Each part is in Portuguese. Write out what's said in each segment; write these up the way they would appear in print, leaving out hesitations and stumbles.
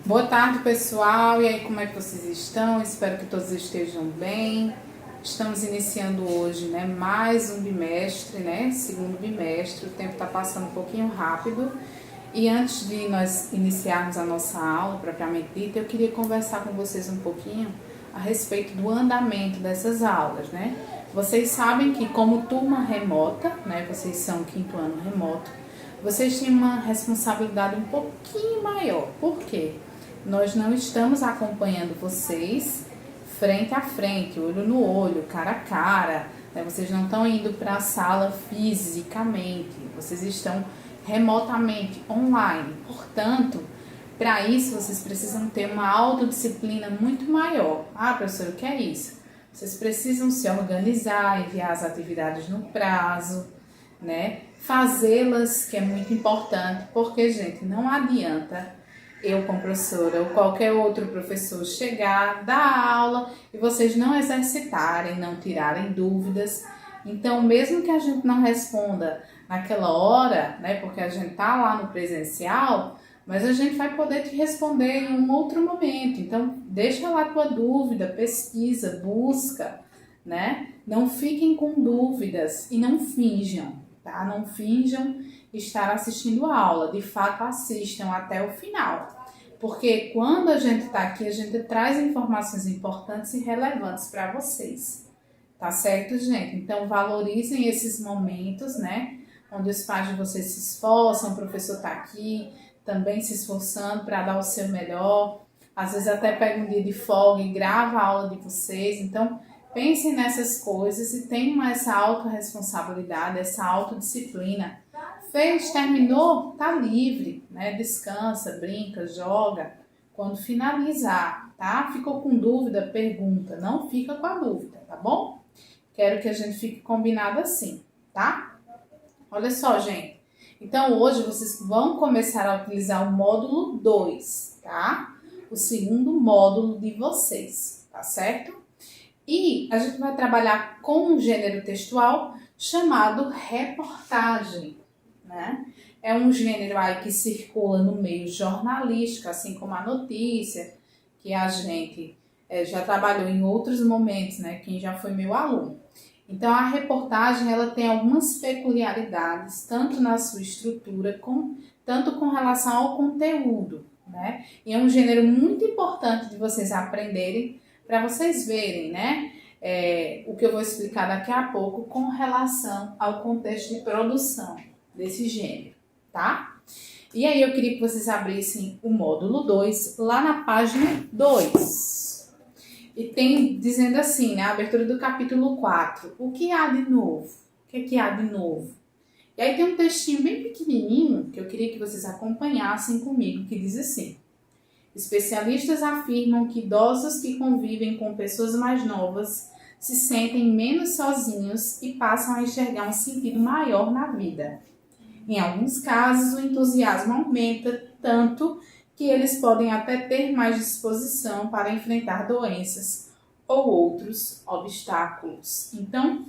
Boa tarde, pessoal. E aí, como é que vocês estão? Espero que todos estejam bem. Estamos iniciando hoje, né, mais um bimestre, né, segundo bimestre. O tempo está passando um pouquinho rápido. E antes de nós iniciarmos a nossa aula propriamente dita, eu queria conversar com vocês um pouquinho a respeito do andamento dessas aulas, né? Vocês sabem que como turma remota, né, vocês são quinto ano remoto, vocês têm uma responsabilidade um pouquinho maior. Por quê? Nós não estamos acompanhando vocês frente a frente, olho no olho, cara a cara, né? Vocês não estão indo para a sala fisicamente, vocês estão remotamente, online. Portanto, para isso vocês precisam ter uma autodisciplina muito maior. Ah, professor, o que é isso? Vocês precisam se organizar, enviar as atividades no prazo, né? Fazê-las, que é muito importante, porque, gente, não adianta eu como professora ou qualquer outro professor chegar, dar aula e vocês não exercitarem, não tirarem dúvidas. Então, mesmo que a gente não responda naquela hora, né, porque a gente tá lá no presencial, mas a gente vai poder te responder em um outro momento. Então, deixa lá a tua dúvida, pesquisa, busca, né? Não fiquem com dúvidas e não finjam, tá? Não finjam estar assistindo a aula. De fato, assistam até o final. Porque quando a gente está aqui, a gente traz informações importantes e relevantes para vocês. Tá certo, gente? Então, valorizem esses momentos, né? Onde os pais de vocês se esforçam, o professor está aqui também se esforçando para dar o seu melhor. Às vezes até pega um dia de folga e grava a aula de vocês. Então, pensem nessas coisas e tenham essa autorresponsabilidade, essa autodisciplina. Fez, terminou, tá livre, né? Descansa, brinca, joga. Quando finalizar, tá? Ficou com dúvida, pergunta. Não fica com a dúvida, tá bom? Quero que a gente fique combinado assim, tá? Olha só, gente. Então, hoje vocês vão começar a utilizar o módulo 2, tá? O segundo módulo de vocês, tá certo? E a gente vai trabalhar com um gênero textual chamado reportagem, né? É um gênero aí que circula no meio jornalístico, assim como a notícia, que a gente já trabalhou em outros momentos, né? Quem já foi meu aluno. Então, a reportagem ela tem algumas peculiaridades, tanto na sua estrutura, tanto com relação ao conteúdo, né? E é um gênero muito importante de vocês aprenderem, para vocês verem, né? O que eu vou explicar daqui a pouco com relação ao contexto de produção desse gênero, tá? E aí eu queria que vocês abrissem o módulo 2 lá na página 2. E tem dizendo assim, né, a abertura do capítulo 4. O que há de novo? O que é que há de novo? E aí tem um textinho bem pequenininho que eu queria que vocês acompanhassem comigo, que diz assim: especialistas afirmam que idosos que convivem com pessoas mais novas se sentem menos sozinhos e passam a enxergar um sentido maior na vida. Em alguns casos, o entusiasmo aumenta tanto que eles podem até ter mais disposição para enfrentar doenças ou outros obstáculos. Então,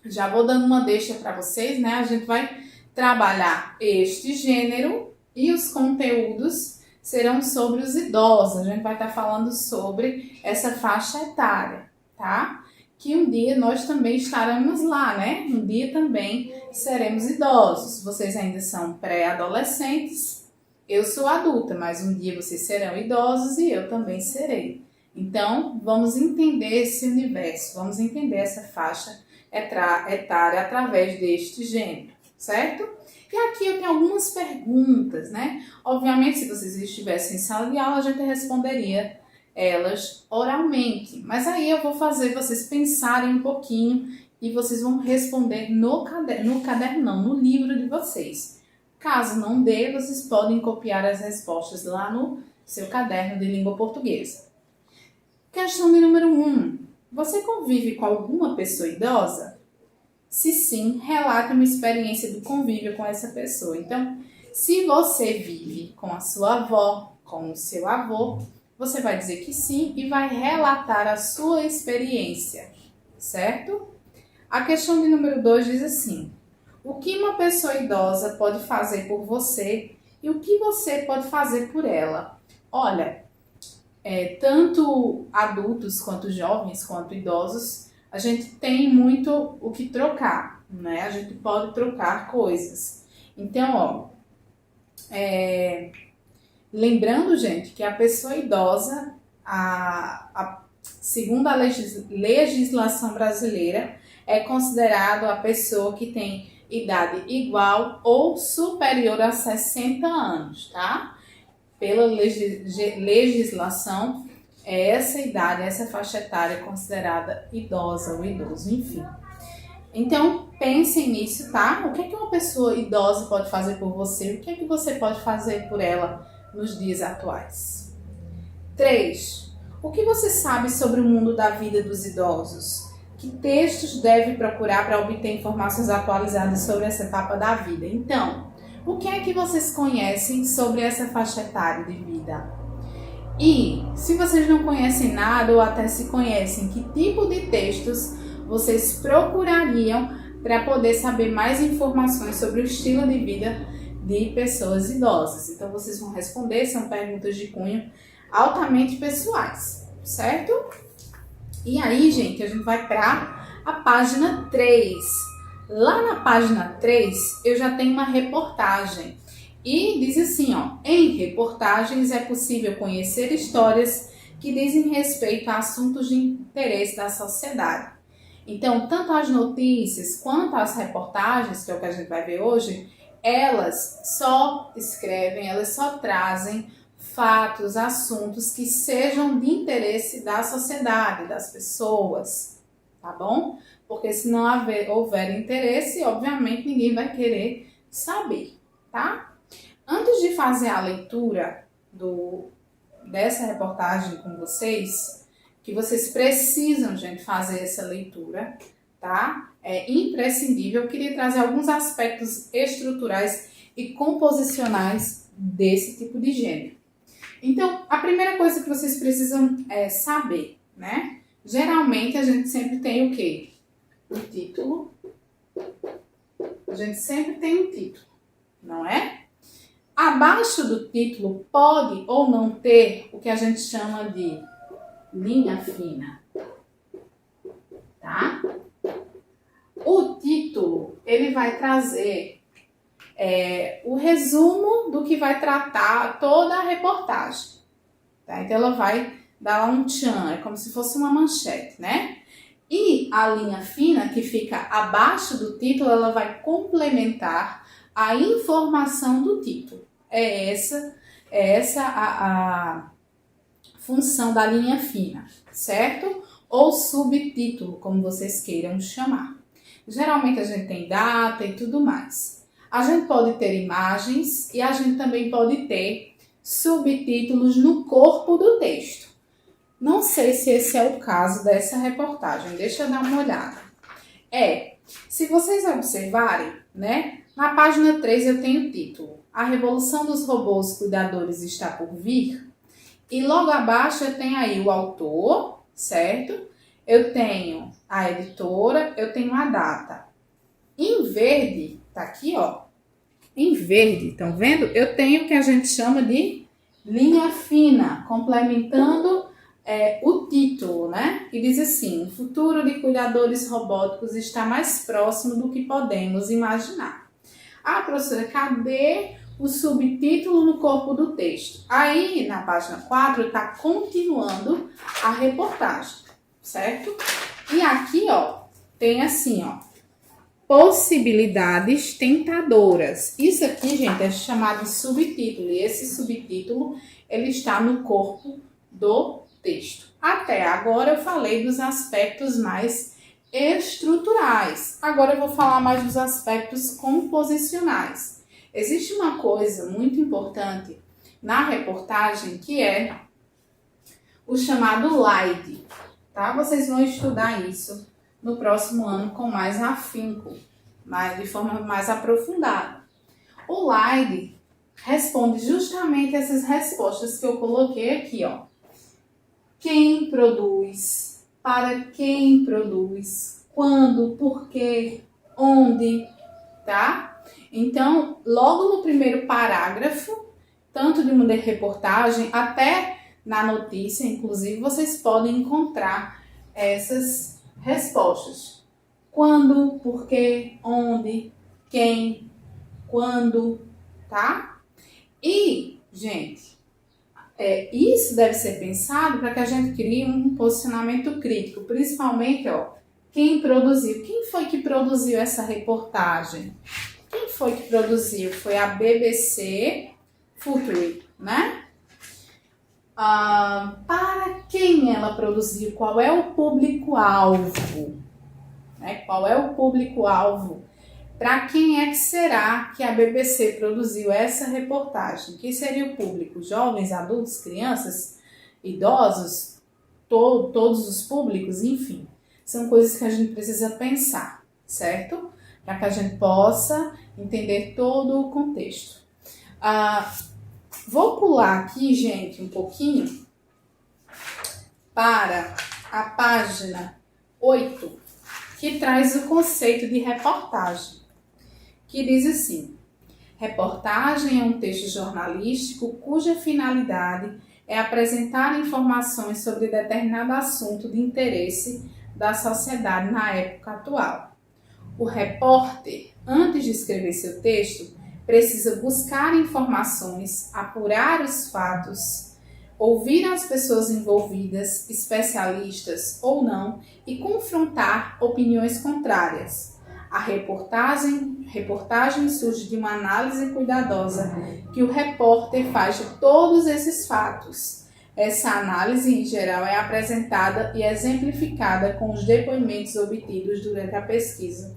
já vou dando uma deixa para vocês, né? A gente vai trabalhar este gênero e os conteúdos serão sobre os idosos. A gente vai estar falando sobre essa faixa etária, tá? Que um dia nós também estaremos lá, né? Um dia também seremos idosos. Vocês ainda são pré-adolescentes. Eu sou adulta, mas um dia vocês serão idosos e eu também serei. Então, vamos entender esse universo, vamos entender essa faixa etária através deste gênero, certo? E aqui eu tenho algumas perguntas, né? Obviamente, se vocês estivessem em sala de aula, a gente responderia elas oralmente. Mas aí eu vou fazer vocês pensarem um pouquinho e vocês vão responder no caderno não, no livro de vocês. Caso não dê, vocês podem copiar as respostas lá no seu caderno de língua portuguesa. Questão de número 1. Você convive com alguma pessoa idosa? Se sim, relate uma experiência de convívio com essa pessoa. Então, se você vive com a sua avó, com o seu avô, você vai dizer que sim e vai relatar a sua experiência, certo? A questão de número 2 diz assim: o que uma pessoa idosa pode fazer por você e o que você pode fazer por ela? Olha, tanto adultos quanto jovens, quanto idosos, a gente tem muito o que trocar, né? A gente pode trocar coisas. Então, ó, lembrando, gente, que a pessoa idosa, segundo a legislação brasileira, é considerado a pessoa que tem idade igual ou superior a 60 anos, tá? Pela legislação, essa idade, essa faixa etária é considerada idosa ou idoso, enfim. Então, pensem nisso, tá? O que é que uma pessoa idosa pode fazer por você? O que é que você pode fazer por ela nos dias atuais? 3. O que você sabe sobre o mundo da vida dos idosos? Que textos deve procurar para obter informações atualizadas sobre essa etapa da vida? Então, o que é que vocês conhecem sobre essa faixa etária de vida? E, se vocês não conhecem nada ou até se conhecem, que tipo de textos vocês procurariam para poder saber mais informações sobre o estilo de vida de pessoas idosas? Então, vocês vão responder, são perguntas de cunho altamente pessoais, certo? E aí, gente, a gente vai para a página 3. Lá na página 3, eu já tenho uma reportagem. E diz assim, ó, em reportagens é possível conhecer histórias que dizem respeito a assuntos de interesse da sociedade. Então, tanto as notícias quanto as reportagens, que é o que a gente vai ver hoje, elas só escrevem, elas só trazem fatos, assuntos que sejam de interesse da sociedade, das pessoas, tá bom? Porque se não houver interesse, obviamente ninguém vai querer saber, tá? Antes de fazer a leitura dessa reportagem com vocês, que vocês precisam, gente, fazer essa leitura, tá? É imprescindível. Eu queria trazer alguns aspectos estruturais e composicionais desse tipo de gênero. Então, a primeira coisa que vocês precisam saber, né? Geralmente a gente sempre tem o quê? O título. A gente sempre tem um título, não é? Abaixo do título pode ou não ter o que a gente chama de linha fina, tá? O título, ele vai trazer o resumo do que vai tratar toda a reportagem, tá? Então, ela vai dar um tchan, é como se fosse uma manchete, né? E a linha fina, que fica abaixo do título, ela vai complementar a informação do título. É essa a função da linha fina, certo? Ou subtítulo, como vocês queiram chamar. Geralmente a gente tem data e tudo mais. A gente pode ter imagens e a gente também pode ter subtítulos no corpo do texto. Não sei se esse é o caso dessa reportagem, deixa eu dar uma olhada. Se vocês observarem, né, na página 3 eu tenho o título: A Revolução dos Robôs Cuidadores está por vir. E logo abaixo eu tenho aí o autor, certo? Eu tenho a editora, eu tenho a data. Em verde, tá aqui, ó. Em verde, estão vendo? Eu tenho o que a gente chama de linha fina, complementando o título, né? E diz assim: o futuro de cuidadores robóticos está mais próximo do que podemos imaginar. Ah, professora, cadê o subtítulo no corpo do texto? Aí, na página 4, está continuando a reportagem, certo? E aqui, ó, tem assim, ó, possibilidades tentadoras. Isso aqui, gente, é chamado de subtítulo. E esse subtítulo, ele está no corpo do texto. Até agora eu falei dos aspectos mais estruturais. Agora eu vou falar mais dos aspectos composicionais. Existe uma coisa muito importante na reportagem que é o chamado slide, tá? Vocês vão estudar isso no próximo ano com mais afinco, de forma mais aprofundada. O slide responde justamente essas respostas que eu coloquei aqui, ó. Quem produz, para quem produz, quando, por quê, onde, tá? Então, logo no primeiro parágrafo, tanto de uma reportagem até na notícia, inclusive, vocês podem encontrar essas respostas. Quando, por quê, onde, quem, quando, tá? E, gente, isso deve ser pensado para que a gente crie um posicionamento crítico, principalmente, quem produziu, quem foi que produziu essa reportagem? Quem foi que produziu? Foi a BBC Future, né? Para quem ela produziu? Qual é o público-alvo? Né? Qual é o público-alvo? Para quem é que será que a BBC produziu essa reportagem? Quem seria o público? Jovens, adultos, crianças, idosos, todos os públicos, enfim. São coisas que a gente precisa pensar, certo? Para que a gente possa entender todo o contexto. Vou pular aqui, gente, um pouquinho para a página 8, que traz o conceito de reportagem, que diz assim: reportagem é um texto jornalístico cuja finalidade é apresentar informações sobre determinado assunto de interesse da sociedade na época atual. O repórter, antes de escrever seu texto, precisa buscar informações, apurar os fatos, ouvir as pessoas envolvidas, especialistas ou não, e confrontar opiniões contrárias. A reportagem surge de uma análise cuidadosa que o repórter faz de todos esses fatos. Essa análise, em geral, é apresentada e exemplificada com os depoimentos obtidos durante a pesquisa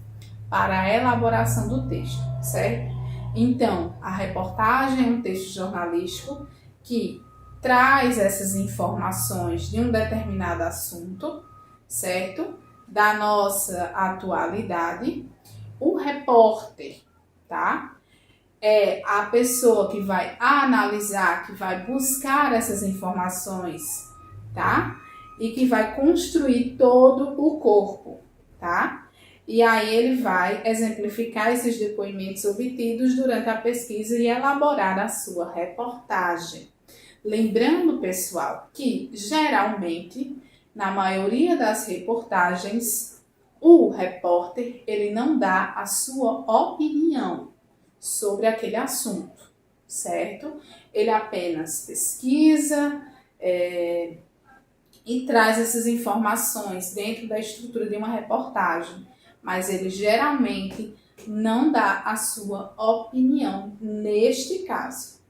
para a elaboração do texto, certo? Então, a reportagem é um texto jornalístico que traz essas informações de um determinado assunto, certo? Da nossa atualidade. O repórter, tá? É a pessoa que vai analisar, que vai buscar essas informações, tá? E que vai construir todo o corpo, tá? E aí ele vai exemplificar esses depoimentos obtidos durante a pesquisa e elaborar a sua reportagem. Lembrando, pessoal, que geralmente, na maioria das reportagens, o repórter ele não dá a sua opinião sobre aquele assunto, certo? Ele apenas pesquisa e traz essas informações dentro da estrutura de uma reportagem, mas ele geralmente não dá a sua opinião neste caso.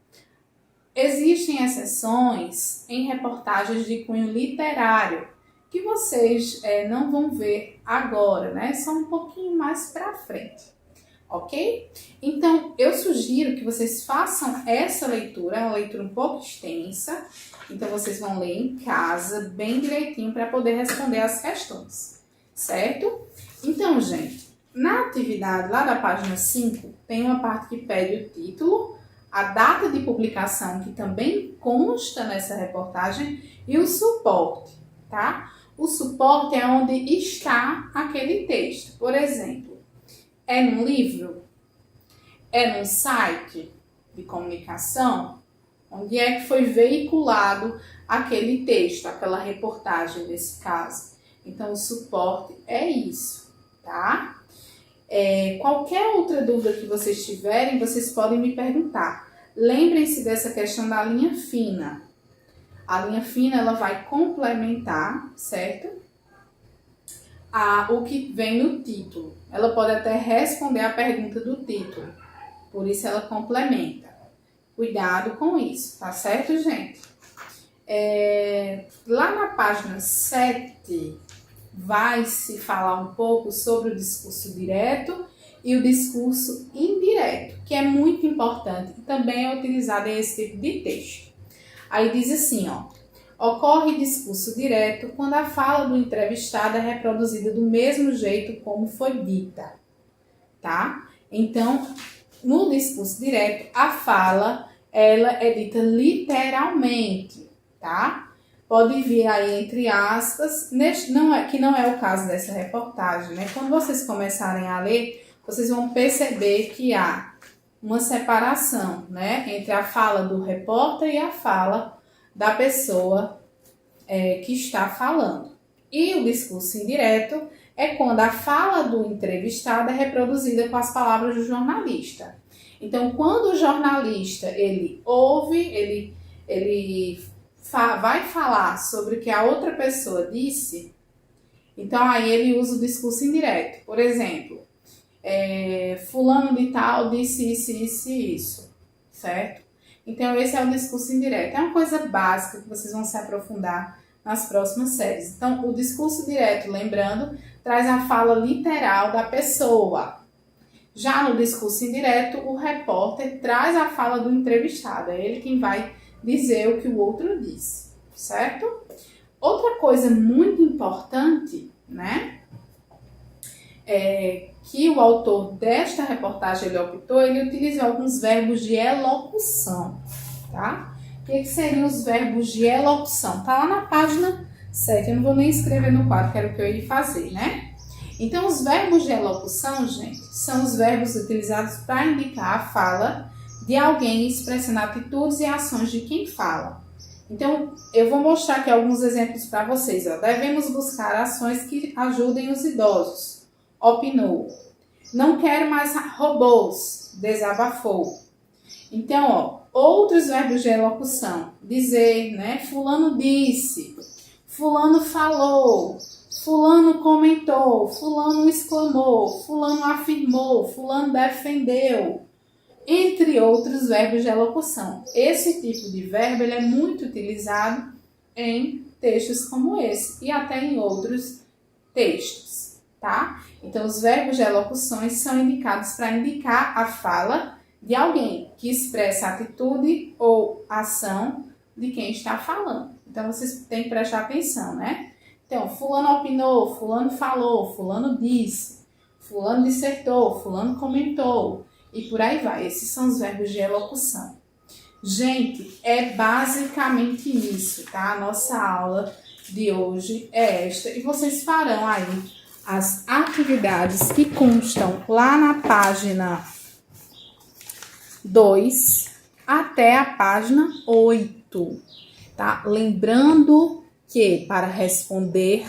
Existem exceções em reportagens de cunho literário, que vocês não vão ver agora, né? Só um pouquinho mais para frente, ok? Então, eu sugiro que vocês façam essa leitura, é uma leitura um pouco extensa, então vocês vão ler em casa, bem direitinho, para poder responder as questões, certo? Então, gente, na atividade lá da página 5, tem uma parte que pede o título, a data de publicação, que também consta nessa reportagem, e o suporte, tá? O suporte é onde está aquele texto. Por exemplo, é num livro? É num site de comunicação? Onde é que foi veiculado aquele texto, aquela reportagem nesse caso? Então, o suporte é isso, tá? Qualquer outra dúvida que vocês tiverem, vocês podem me perguntar. Lembrem-se dessa questão da linha fina. A linha fina, ela vai complementar, certo? O que vem no título. Ela pode até responder a pergunta do título. Por isso, ela complementa. Cuidado com isso, tá certo, gente? Lá na página 7, vai se falar um pouco sobre o discurso direto e o discurso indireto, que é muito importante e também é utilizado em esse tipo de texto. Aí diz assim, ocorre discurso direto quando a fala do entrevistado é reproduzida do mesmo jeito como foi dita, tá? Então, no discurso direto, a fala, ela é dita literalmente, tá? Pode vir aí entre aspas, que não é o caso dessa reportagem, né? Quando vocês começarem a ler, vocês vão perceber que há uma separação, né, entre a fala do repórter e a fala da pessoa que está falando. E o discurso indireto é quando a fala do entrevistado é reproduzida com as palavras do jornalista. Então, quando o jornalista ele ouve, vai falar sobre o que a outra pessoa disse, então aí ele usa o discurso indireto. Por exemplo, fulano de tal disse isso, certo? Então, esse é o discurso indireto. É uma coisa básica que vocês vão se aprofundar nas próximas séries. Então, o discurso direto, lembrando, traz a fala literal da pessoa. Já no discurso indireto, o repórter traz a fala do entrevistado. É ele quem vai dizer o que o outro disse, certo? Outra coisa muito importante, né, que o autor desta reportagem ele optou, ele utilizou alguns verbos de elocução, tá? O que seriam os verbos de elocução? Tá lá na página 7, eu não vou nem escrever no quadro, que era o que eu ia fazer, né? Então, os verbos de elocução, gente, são os verbos utilizados para indicar a fala de alguém expressando atitudes e ações de quem fala. Então, eu vou mostrar aqui alguns exemplos para vocês. Devemos buscar ações que ajudem os idosos. Opinou. Não quero mais robôs. Desabafou. Então, outros verbos de elocução. Dizer, né? Fulano disse. Fulano falou. Fulano comentou. Fulano exclamou. Fulano afirmou. Fulano defendeu. Entre outros verbos de elocução. Esse tipo de verbo ele é muito utilizado em textos como esse e até em outros textos, tá? Então, os verbos de elocuções são indicados para indicar a fala de alguém que expressa atitude ou ação de quem está falando. Então, vocês têm que prestar atenção, né? Então, fulano opinou, fulano falou, fulano disse, fulano dissertou, fulano comentou. E por aí vai. Esses são os verbos de elocução. Gente, é basicamente isso, tá? A nossa aula de hoje é esta. E vocês farão aí as atividades que constam lá na página 2 até a página 8, tá? Lembrando que para responder,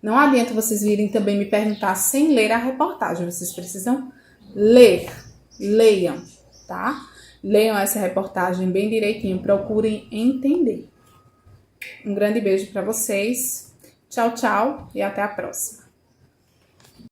não adianta vocês virem também me perguntar sem ler a reportagem. Vocês precisam ler. Leiam, tá? Leiam essa reportagem bem direitinho, procurem entender. Um grande beijo para vocês. Tchau, tchau e até a próxima.